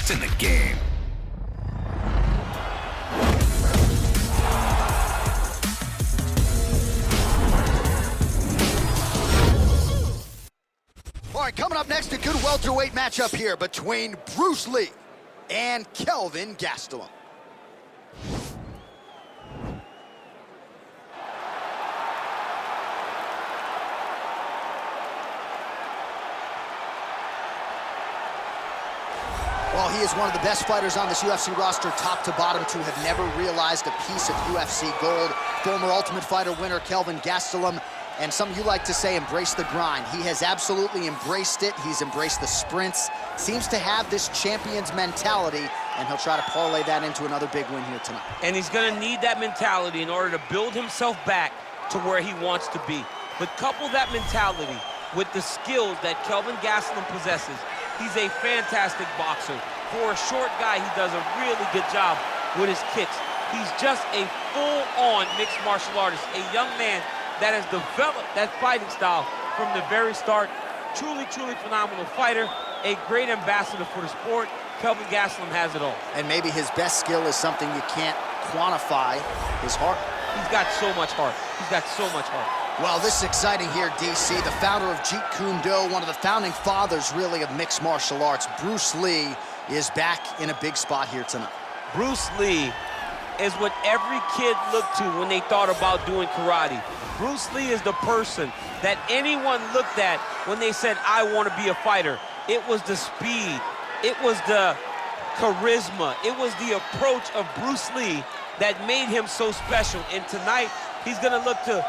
It's in the game. All right, coming up next, a good welterweight matchup here between Bruce Lee and Kelvin Gastelum. Well, he is one of the best fighters on this UFC roster, top to bottom, to have never realized a piece of UFC gold. Former Ultimate Fighter winner Kelvin Gastelum, and some of you like to say embrace the grind. He has absolutely embraced it. He's embraced the sprints, seems to have this champion's mentality, and he'll try to parlay that into another big win here tonight. And he's gonna need that mentality in order to build himself back to where he wants to be. But couple that mentality with the skills that Kelvin Gastelum possesses. He's a fantastic boxer. For a short guy, he does a really good job with his kicks. He's just a full-on mixed martial artist, a young man that has developed that fighting style from the very start. Truly, truly phenomenal fighter, a great ambassador for the sport. Kelvin Gastelum has it all. And maybe his best skill is something you can't quantify, his heart. He's got so much heart. He's got so much heart. Well, this is exciting here, DC. The founder of Jeet Kune Do, one of the founding fathers, really, of mixed martial arts, Bruce Lee, is back in a big spot here tonight. Bruce Lee is what every kid looked to when they thought about doing karate. Bruce Lee is the person that anyone looked at when they said, I want to be a fighter. It was the speed. It was the charisma. It was the approach of Bruce Lee that made him so special. And tonight, he's going to look to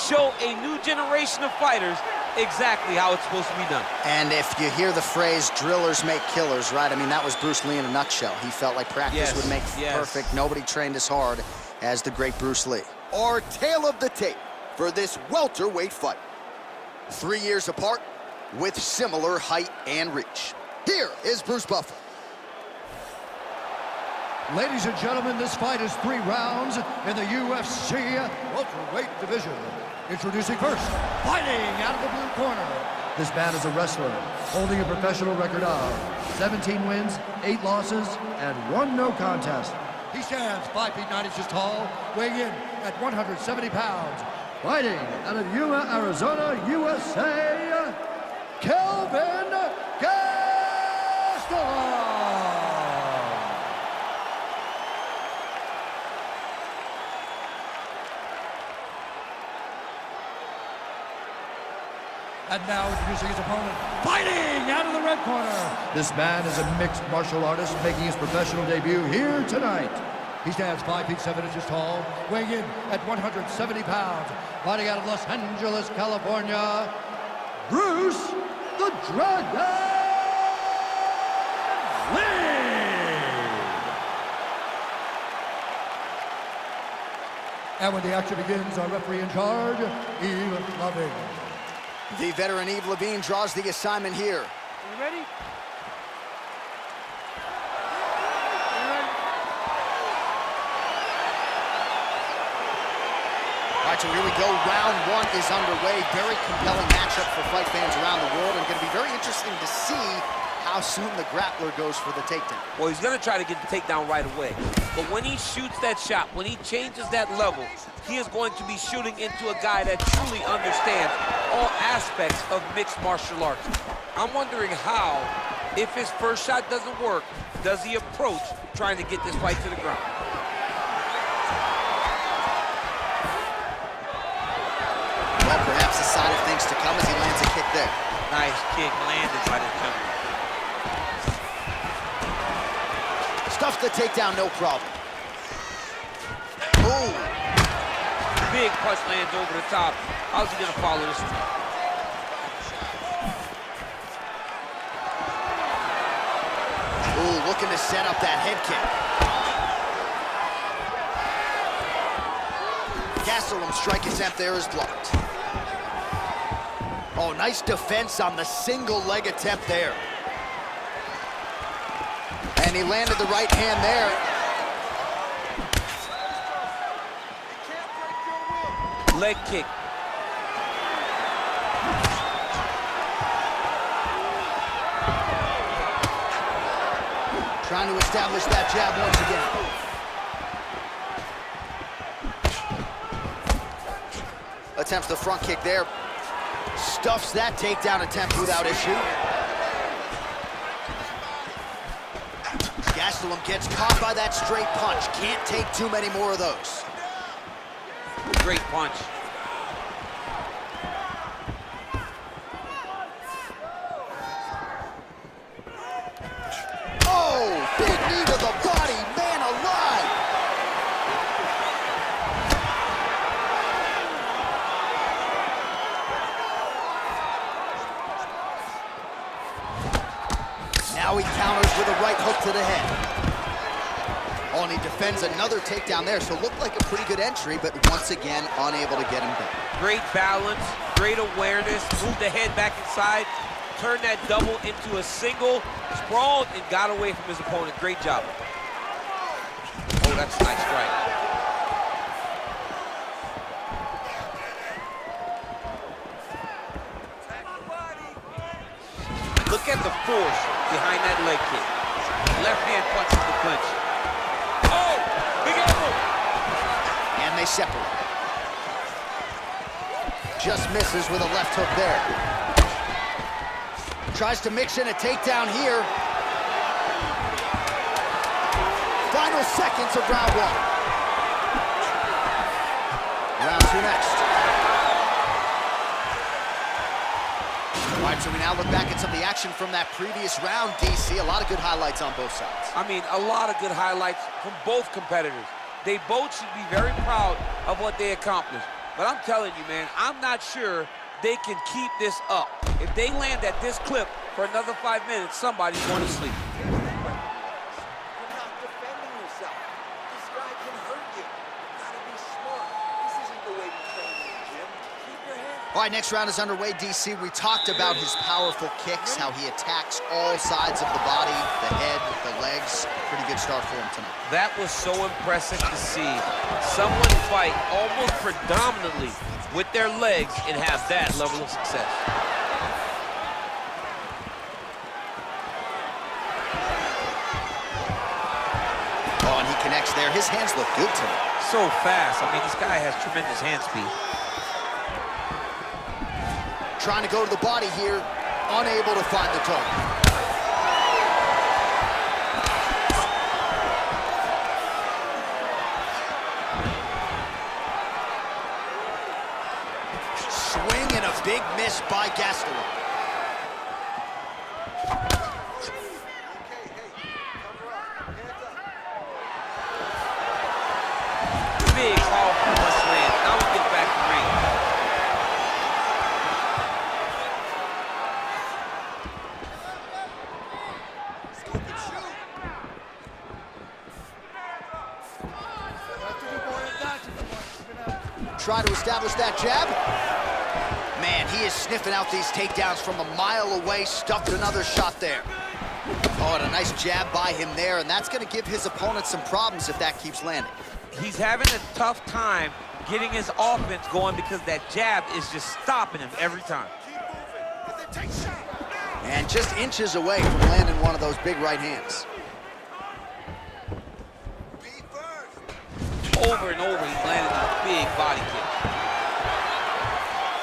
show a new generation of fighters exactly how it's supposed to be done. And if you hear the phrase, drillers make killers, right? I mean, that was Bruce Lee in a nutshell. He felt like practice would make perfect. Nobody trained as hard as the great Bruce Lee. Our tale of the tape for this welterweight fight. 3 years apart with similar height and reach. Here is Bruce Buffer. Ladies and gentlemen, this fight is 3 rounds in the UFC welterweight division. Introducing first, fighting out of the blue corner. This man is a wrestler, holding a professional record of 17 wins, 8 losses, and 1 no contest. He stands 5 feet 9 inches tall, weighing in at 170 pounds. Fighting out of Yuma, Arizona, USA, Kelvin Gastelum. And now introducing his opponent, fighting out of the red corner. This man is a mixed martial artist making his professional debut here tonight. He stands 5 feet 7 inches tall, weighing in at 170 pounds. Fighting out of Los Angeles, California, Bruce the Dragon Lee. And when the action begins, our referee in charge, Eve Loving. The veteran Yves Levine draws the assignment here. You ready? All right, so here we go. Round 1 is underway. Very compelling matchup for fight fans around the world, and going to be very interesting to see how soon the grappler goes for the takedown. Well, he's going to try to get the takedown right away. But when he shoots that shot, when he changes that level, he is going to be shooting into a guy that truly understands all aspects of mixed martial arts. I'm wondering how, if his first shot doesn't work, does he approach trying to get this fight to the ground? Well, perhaps a sign of things to come as he lands a kick there. Nice kick landed by the counter. Stuffs the takedown, no problem. Ooh. Big punch lands over the top. How's he gonna follow this one? Ooh, looking to set up that head kick. Gastelum's strike attempt there is blocked. Oh, nice defense on the single leg attempt there. And he landed the right hand there. Leg kick. Trying to establish that jab once again. Attempts the front kick there. Stuffs that takedown attempt without issue. Gastelum gets caught by that straight punch. Can't take too many more of those. Great punch. Oh, big knee to the body, man alive! Now he counters with a right hook to the head. Oh, and he defends another takedown there, so it looked like a pretty good entry, but once again, unable to get him down. Great balance, great awareness, moved the head back inside, turned that double into a single, sprawled, and got away from his opponent. Great job. Oh, that's a nice strike. Look at the force behind that leg kick. Left hand punch in the clinch. Oh, big elbow. And they separate. Just misses with a left hook there. Tries to mix in a takedown here. Final seconds of round one. Round two next. All right, so we now look back at some of the action from that previous round, DC. A lot of good highlights on both sides. I mean, a lot of good highlights from both competitors. They both should be very proud of what they accomplished. But I'm telling you, man, I'm not sure they can keep this up. If they land at this clip for another 5 minutes, somebody's going to sleep. You're not defending yourself. This guy can hurt you. You gotta be smart. This isn't the way you train in the gym. Keep your head. All right, next round is underway, DC. We talked about his powerful kicks, how he attacks all sides of the body, the head, the legs. Pretty good start for him tonight. That was so impressive to see. Someone fight almost predominantly with their legs and have that level of success. Oh, and he connects there. His hands look good tonight. So fast. I mean, this guy has tremendous hand speed. Trying to go to the body here, unable to find the target. Swing and a big miss by Gastelum. Big, powerful must land. Now we get back to ring. Try to establish that jab. Man, he is sniffing out these takedowns from a mile away. Stuffed another shot there. Oh, and a nice jab by him there, and that's going to give his opponent some problems if that keeps landing. He's having a tough time getting his offense going because that jab is just stopping him every time. And just inches away from landing one of those big right hands. Over and over, he's landing these big body kicks.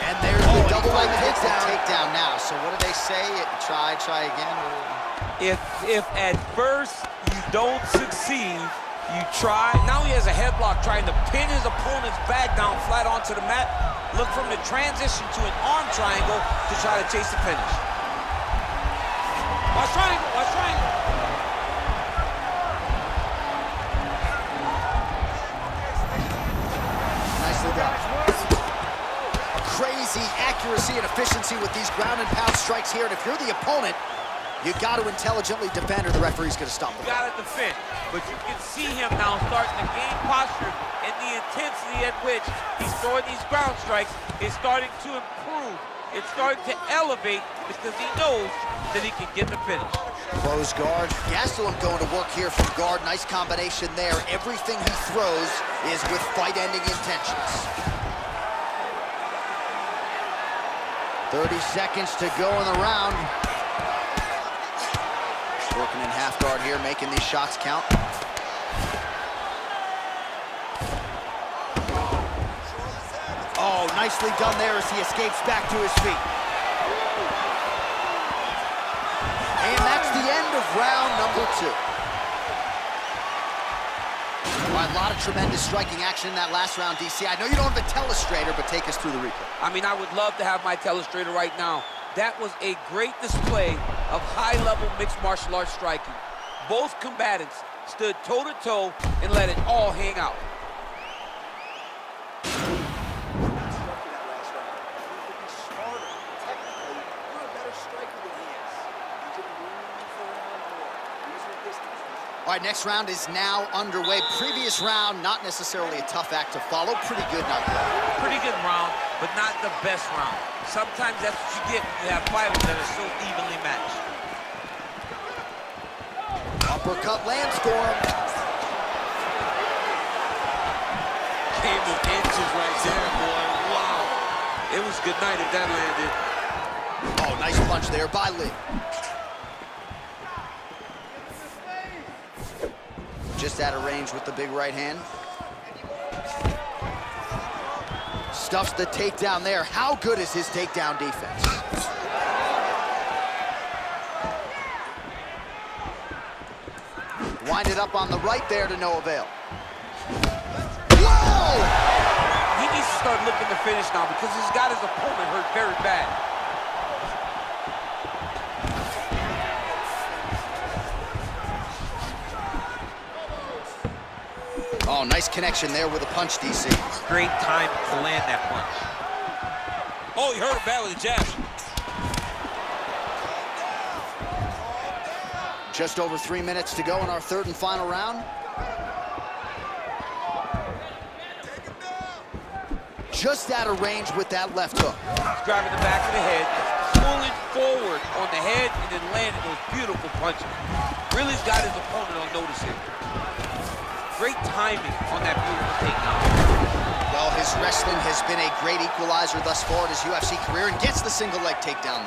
And there's the double leg takedown now. So what do they say? Try again? If at first you don't succeed, you try. Now he has a headlock trying to pin his opponent's back down flat onto the mat. Look from the transition to an arm triangle to try to chase the finish. Watch triangle, watch triangle. Nicely done. Crazy accuracy and efficiency with these ground and pound strikes here. And if you're the opponent, you got to intelligently defend or the referee's going to stop You the got to defend, but you can see him now starting to gain posture, and the intensity at which he's throwing these ground strikes is starting to improve. It's starting to elevate because he knows that he can get the finish. Close guard. Gastelum going to work here from guard. Nice combination there. Everything he throws is with fight-ending intentions. 30 seconds to go in the round. Working in half guard here, making these shots count. Oh, nicely done there as he escapes back to his feet. And that's the end of round number 2. All right, a lot of tremendous striking action in that last round, DC. I know you don't have a telestrator, but take us through the replay. I mean, I would love to have my telestrator right now. That was a great display of high-level mixed martial arts striking. Both combatants stood toe-to-toe and let it all hang out. All right, next round is now underway. Previous round, not necessarily a tough act to follow. Pretty good, not good. Pretty good round, but not the best round. Sometimes that's what you get when you have fighters that are so evenly matched. Uppercut lands for him. Came with inches right there, boy. Wow. It was good night if that landed. Oh, nice punch there by Lee. Just out of range with the big right hand. Stuffs the takedown there. How good is his takedown defense? Wind it up on the right there to no avail. Whoa! He needs to start looking to finish now because he's got his opponent hurt very bad. Oh, nice connection there with a punch, DC. Great time to land that punch. Oh, he hurt him bad with a jab. Just over 3 minutes to go in our third and final round. Just out of range with that left hook. He's grabbing the back of the head, pulling forward on the head, and then landing those beautiful punches. Really's got his opponent on notice here. Great timing on that beautiful takedown. Well, his wrestling has been a great equalizer thus far in his UFC career and gets the single leg takedown.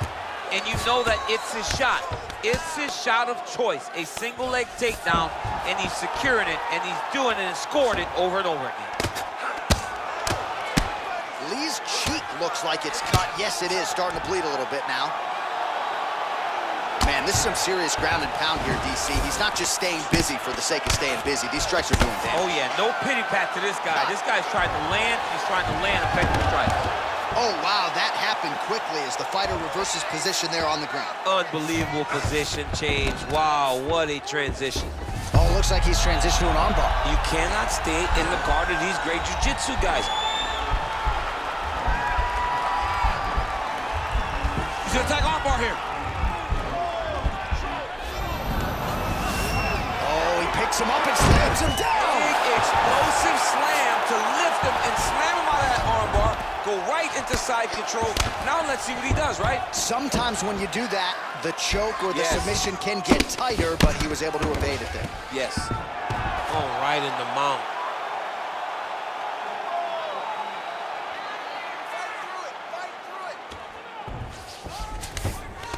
And you know that it's his shot. It's his shot of choice, a single leg takedown, and he's securing it, and he's doing it and scoring it over and over again. Lee's cheek looks like it's cut. Yes, it is. Starting to bleed a little bit now. Man, this is some serious ground and pound here, DC. He's not just staying busy for the sake of staying busy. These strikes are doing damage. Oh, yeah. No pity pat to this guy. This guy's trying to land. He's trying to land effective strikes. Oh, wow. That happened quickly as the fighter reverses position there on the ground. Unbelievable position change. Wow, what a transition. Oh, looks like he's transitioned to an armbar. You cannot stay in the guard of these great jiu-jitsu guys. He's going to attack armbar here. Picks him up and slams him down. Big explosive slam to lift him and slam him out of that armbar. Go right into side control. Now let's see what he does, right? Sometimes when you do that, the choke or the submission can get tighter, but he was able to evade it there. Yes. Oh, right in the mount.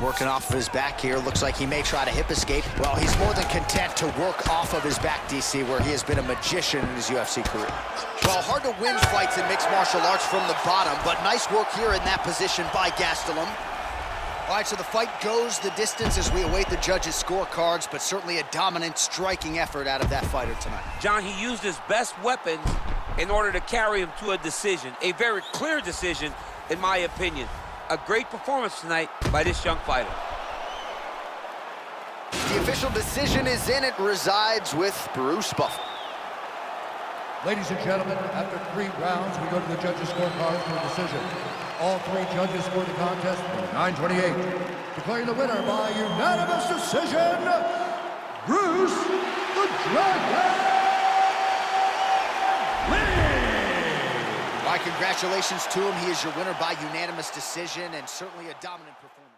Working off of his back here. Looks like he may try to hip escape. Well, he's more than content to work off of his back, DC, where he has been a magician in his UFC career. Well, hard to win fights in mixed martial arts from the bottom, but nice work here in that position by Gastelum. All right, so the fight goes the distance as we await the judges' scorecards, but certainly a dominant striking effort out of that fighter tonight. John, he used his best weapons in order to carry him to a decision, a very clear decision, in my opinion. A great performance tonight by this young fighter. The official decision is in. It resides with Bruce Buffer. Ladies and gentlemen, after 3 rounds, we go to the judges' scorecards for a decision. All 3 judges scored the contest 9-28. Declaring the winner by unanimous decision, Bruce the Dragon Lee! All right, congratulations to him. He is your winner by unanimous decision and certainly a dominant performance.